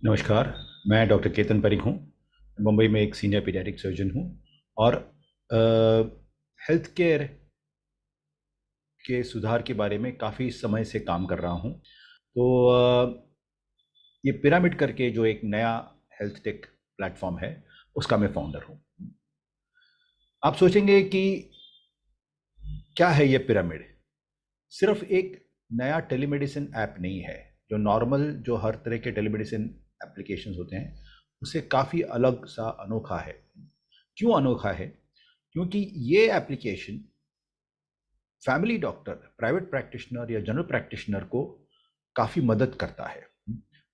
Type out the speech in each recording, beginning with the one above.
नमस्कार। मैं डॉक्टर केतन परिक हूँ। मुंबई में एक सीनियर पीडियाट्रिक सर्जन हूँ और हेल्थ केयर के सुधार के बारे में काफ़ी समय से काम कर रहा हूँ। तो ये पिरामिड करके जो एक नया हेल्थ टेक प्लेटफॉर्म है, उसका मैं फाउंडर हूँ। आप सोचेंगे कि क्या है ये पिरामिड? सिर्फ एक नया टेलीमेडिसिन ऐप नहीं है, जो नॉर्मल जो हर तरह के टेलीमेडिसिन एप्लीकेशंस होते हैं, उससे काफ़ी अलग सा अनोखा है। क्यों अनोखा है? क्योंकि ये application family doctor, private practitioner या जनरल प्रैक्टिशनर को काफ़ी मदद करता है।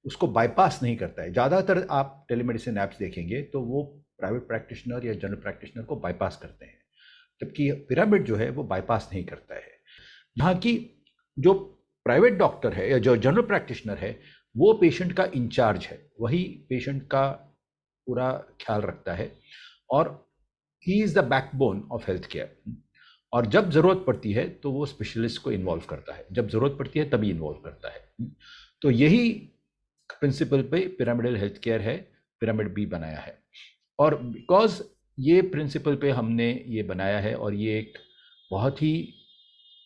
उसको बाईपास नहीं करता है। ज़्यादातर आप टेलीमेडिसिन ऐप्स देखेंगे तो वो प्राइवेट प्रैक्टिशनर या जनरल प्रैक्टिशनर को बाईपास करते हैं, जबकि पिरामिड जो है वो बाईपास नहीं करता है। यहाँ की जो प्राइवेट डॉक्टर है या जो जनरल प्रैक्टिशनर है, वो पेशेंट का इंचार्ज है, वही पेशेंट का पूरा ख्याल रखता है और he is the backbone of health care. और जब ज़रूरत पड़ती है तो वो स्पेशलिस्ट को इन्वॉल्व करता है, जब ज़रूरत पड़ती है तभी इन्वॉल्व करता है। तो यही प्रिंसिपल पे पिरामिडल हेल्थ केयर है, पिरामिड बी बनाया है। और बिकॉज ये प्रिंसिपल पे हमने ये बनाया है और ये एक बहुत ही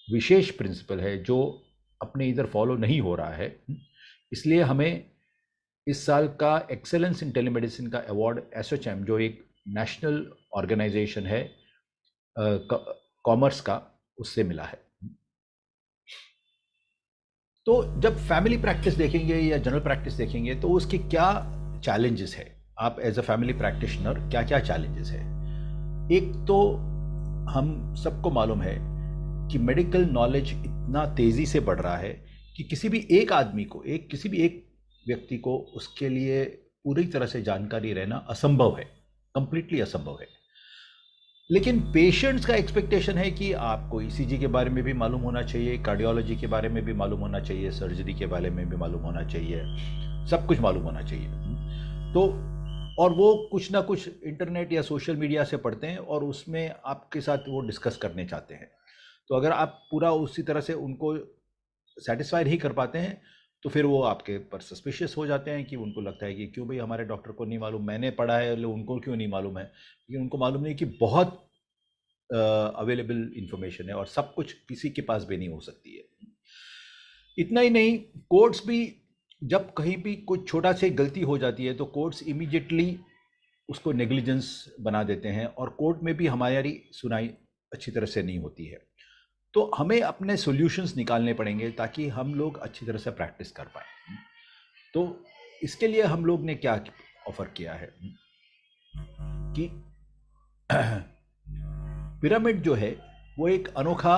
विशेष प्रिंसिपल है जो अपने इधर फॉलो नहीं हो रहा है, इसलिए हमें इस साल का एक्सेलेंस इन टेलीमेडिसिन का अवार्ड एसोचैम, जो एक नेशनल ऑर्गेनाइजेशन है कॉमर्स का, उससे मिला है। तो जब फैमिली प्रैक्टिस देखेंगे या जनरल प्रैक्टिस देखेंगे तो उसकी क्या चैलेंजेस है, आप एज अ फैमिली प्रैक्टिशनर क्या क्या चैलेंजेस है? एक तो हम सबको मालूम है कि मेडिकल नॉलेज इतना तेज़ी से बढ़ रहा है कि किसी भी एक आदमी को, किसी भी एक व्यक्ति को उसके लिए पूरी तरह से जानकारी रहना असंभव है, कंप्लीटली असंभव है। लेकिन पेशेंट्स का एक्सपेक्टेशन है कि आपको ईसीजी के बारे में भी मालूम होना चाहिए, कार्डियोलॉजी के बारे में भी मालूम होना चाहिए, सर्जरी के बारे में भी मालूम होना चाहिए, सब कुछ मालूम होना चाहिए। तो और वो कुछ ना कुछ इंटरनेट या सोशल मीडिया से पढ़ते हैं और उसमें आपके साथ वो डिस्कस करने चाहते हैं। तो अगर आप पूरा उसी तरह से उनको सेटिस्फाई नहीं कर पाते हैं तो फिर वो आपके पर सस्पिशियस हो जाते हैं कि उनको लगता है कि क्यों भाई हमारे डॉक्टर को नहीं मालूम, मैंने पढ़ा है लेकिन उनको क्यों नहीं मालूम है? क्योंकि उनको मालूम नहीं कि बहुत अवेलेबल इंफॉर्मेशन है और सब कुछ किसी के पास भी नहीं हो सकती है। इतना ही नहीं, कोर्ट्स भी जब कहीं भी कुछ छोटा सी गलती हो जाती है तो कोर्ट्स इमीडिएटली उसको नेग्लिजेंस बना देते हैं और कोर्ट में भी हमारी सुनाई अच्छी तरह से नहीं होती है। तो हमें अपने सॉल्यूशंस निकालने पड़ेंगे ताकि हम लोग अच्छी तरह से प्रैक्टिस कर पाए। तो इसके लिए हम लोग ने क्या ऑफर किया है कि पिरामिड जो है वो एक अनोखा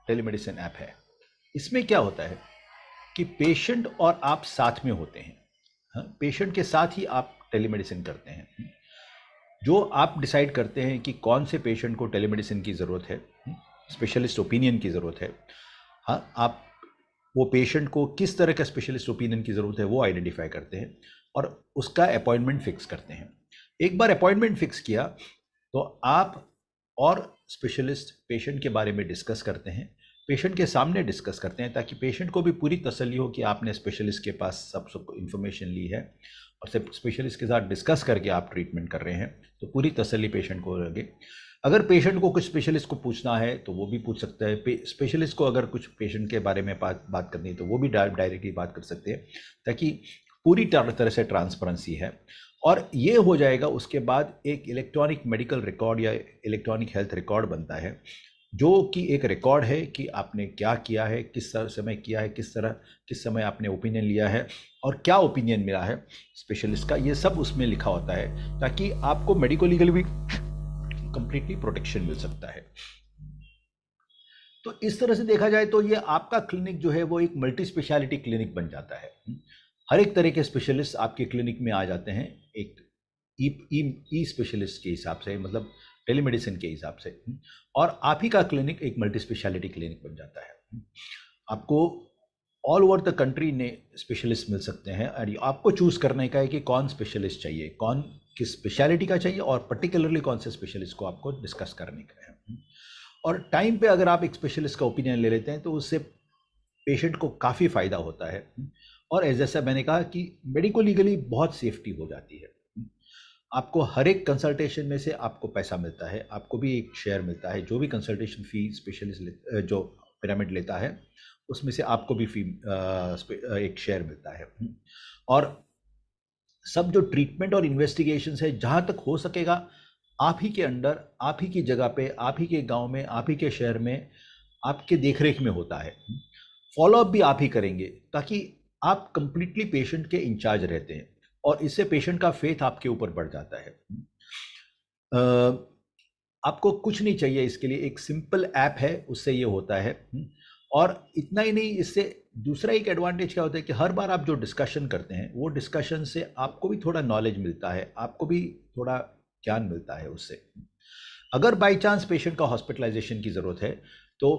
टेलीमेडिसिन ऐप है। इसमें क्या होता है कि पेशेंट और आप साथ में होते हैं। हाँ, पेशेंट के साथ ही आप टेलीमेडिसिन करते हैं। जो आप डिसाइड करते हैं कि कौन से पेशेंट को टेलीमेडिसिन की ज़रूरत है, स्पेशलिस्ट ओपिनियन की ज़रूरत है। हाँ, आप वो पेशेंट को किस तरह का स्पेशलिस्ट ओपिनियन की ज़रूरत है वो आइडेंटिफाई करते हैं और उसका अपॉइंटमेंट फिक्स करते हैं। एक बार अपॉइंटमेंट फिक्स किया तो आप और स्पेशलिस्ट पेशेंट के बारे में डिस्कस करते हैं, पेशेंट के सामने डिस्कस करते हैं, ताकि पेशेंट को भी पूरी तसल्ली हो कि आपने स्पेशलिस्ट के पास सब इन्फॉर्मेशन ली है और सब स्पेशलिस्ट के साथ डिस्कस करके आप ट्रीटमेंट कर रहे हैं, तो पूरी तसल्ली पेशेंट को लगे। अगर पेशेंट को कुछ स्पेशलिस्ट को पूछना है तो वो भी पूछ सकता है, स्पेशलिस्ट को अगर कुछ पेशेंट के बारे में बात करनी है तो वो भी डायरेक्टली बात कर सकते हैं, ताकि पूरी तरह से ट्रांसपेरेंसी है। और ये हो जाएगा, उसके बाद एक इलेक्ट्रॉनिक मेडिकल रिकॉर्ड या इलेक्ट्रॉनिक हेल्थ रिकॉर्ड बनता है, जो कि एक रिकॉर्ड है कि आपने क्या किया है, किस समय किया है, किस समय आपने ओपिनियन लिया है और क्या ओपिनियन मिला है स्पेशलिस्ट का, ये सब उसमें लिखा होता है, ताकि आपको मेडिको लीगल भी कंप्लीटली प्रोटेक्शन मिल सकता है। तो इस तरह से देखा जाए तो ये आपका क्लिनिक जो है वो एक मल्टी स्पेशलिटी क्लिनिक बन जाता है। हर एक तरह के स्पेशलिस्ट आपके क्लिनिक में आ जाते हैं, एक ई स्पेशलिस्ट के हिसाब से, मतलब टेलीमेडिसिन के हिसाब से, और आप ही का क्लिनिक एक मल्टी स्पेशलिटी क्लिनिक बन जाता है। आपको ऑल ओवर द कंट्री ने स्पेशलिस्ट मिल सकते हैं और आपको चूज़ करने का है कि कौन स्पेशलिस्ट चाहिए, कौन किस स्पेशलिटी का चाहिए और पर्टिकुलरली कौन से स्पेशलिस्ट को आपको डिस्कस करने का है। और टाइम पे अगर आप एक स्पेशलिस्ट का ओपिनियन ले लेते हैं तो उससे पेशेंट को काफ़ी फ़ायदा होता है और जैसा मैंने कहा कि मेडिको लीगली बहुत सेफ्टी हो जाती है। आपको हर एक कंसल्टेशन में से आपको पैसा मिलता है, आपको भी एक शेयर मिलता है। जो भी कंसल्टेशन फी स्पेशलिस्ट जो पिरामिड लेता है उसमें से आपको भी फी एक शेयर मिलता है। और सब जो ट्रीटमेंट और इन्वेस्टिगेशंस है जहाँ तक हो सकेगा आप ही के अंडर, आप ही की जगह पे, आप ही के गांव में, आप ही के शहर में, आपके देखरेख में होता है। फॉलोअप भी आप ही करेंगे ताकि आप कंप्लीटली पेशेंट के इंचार्ज रहते हैं और इससे पेशेंट का फेथ आपके ऊपर बढ़ जाता है। अ, आपको कुछ नहीं चाहिए इसके लिए, एक सिंपल ऐप है उससे ये होता है। और इतना ही नहीं, इससे दूसरा एक एडवांटेज क्या होता है कि हर बार आप जो डिस्कशन करते हैं वो डिस्कशन से आपको भी थोड़ा नॉलेज मिलता है, आपको भी थोड़ा ज्ञान मिलता है उससे। अगर बाय चांस पेशेंट का हॉस्पिटलाइजेशन की ज़रूरत है तो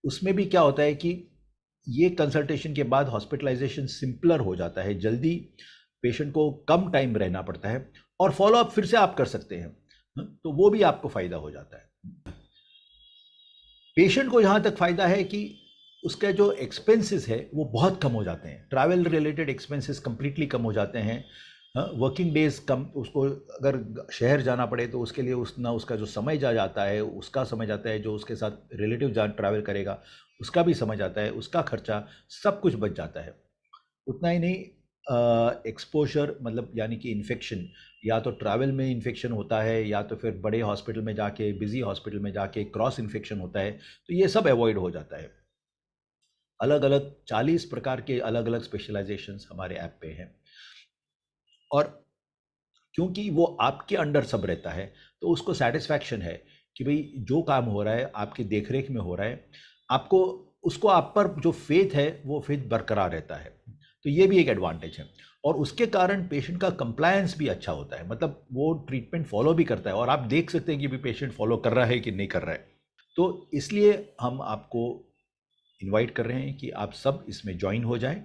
उसमें भी क्या होता है कि ये कंसल्टेशन के बाद हॉस्पिटलाइजेशन सिंपलर हो जाता है, जल्दी पेशेंट को कम टाइम रहना पड़ता है और फॉलोअप फिर से आप कर सकते हैं, तो वो भी आपको फ़ायदा हो जाता है। पेशेंट को यहाँ तक फ़ायदा है कि उसके जो एक्सपेंसेस है वो बहुत कम हो जाते हैं, ट्रैवल रिलेटेड एक्सपेंसेस कंप्लीटली कम हो जाते हैं। वर्किंग डेज कम, उसको अगर शहर जाना पड़े तो उसके लिए उसका जो समय जाता है, उसका समय जाता है, जो उसके साथ रिलेटिव ट्रैवल करेगा उसका भी समय जाता है, उसका खर्चा सब कुछ बच जाता है। उतना ही नहीं, एक्सपोजर मतलब यानी कि इन्फेक्शन, या तो ट्रैवल में इन्फेक्शन होता है या तो फिर बड़े हॉस्पिटल में जाके, बिजी हॉस्पिटल में जाके क्रॉस इन्फेक्शन होता है, तो ये सब अवॉइड हो जाता है। अलग अलग 40 प्रकार के अलग अलग स्पेशलाइजेशंस हमारे ऐप पे हैं। और क्योंकि वो आपके अंडर सब रहता है तो उसको सेटिस्फैक्शन है कि भाई जो काम हो रहा है आपकी देखरेख में हो रहा है, आपको उसको आप पर जो फेथ है वो फेथ बरकरार रहता है। तो ये भी एक एडवांटेज है और उसके कारण पेशेंट का कंप्लायंस भी अच्छा होता है, मतलब वो ट्रीटमेंट फॉलो भी करता है और आप देख सकते हैं कि भी पेशेंट फॉलो कर रहा है कि नहीं कर रहा है। तो इसलिए हम आपको इनवाइट कर रहे हैं कि आप सब इसमें ज्वाइन हो जाएं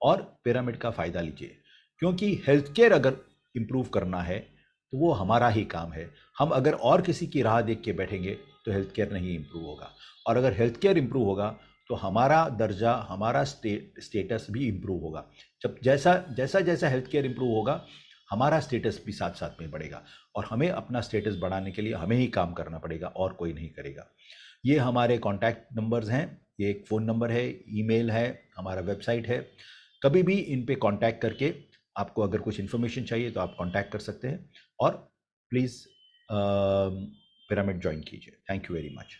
और पिरामिड का फ़ायदा लीजिए। क्योंकि हेल्थ केयर अगर इम्प्रूव करना है तो वो हमारा ही काम है। हम अगर और किसी की राह देख के बैठेंगे तो हेल्थ केयर नहीं इम्प्रूव होगा, और अगर हेल्थ केयर इम्प्रूव होगा तो हमारा दर्जा, हमारा स्टेटस भी इम्प्रूव होगा। जब जैसा जैसा जैसा हेल्थ केयर इम्प्रूव होगा हमारा स्टेटस भी साथ साथ में बढ़ेगा, और हमें अपना स्टेटस बढ़ाने के लिए हमें ही काम करना पड़ेगा और कोई नहीं करेगा। ये हमारे कॉन्टैक्ट नंबर्स हैं, ये एक फ़ोन नंबर है, ईमेल है, हमारा वेबसाइट है। कभी भी इन पे कांटेक्ट करके आपको अगर कुछ इन्फॉर्मेशन चाहिए तो आप कांटेक्ट कर सकते हैं। और प्लीज़ पिरामिड ज्वाइन कीजिए। Thank you very much.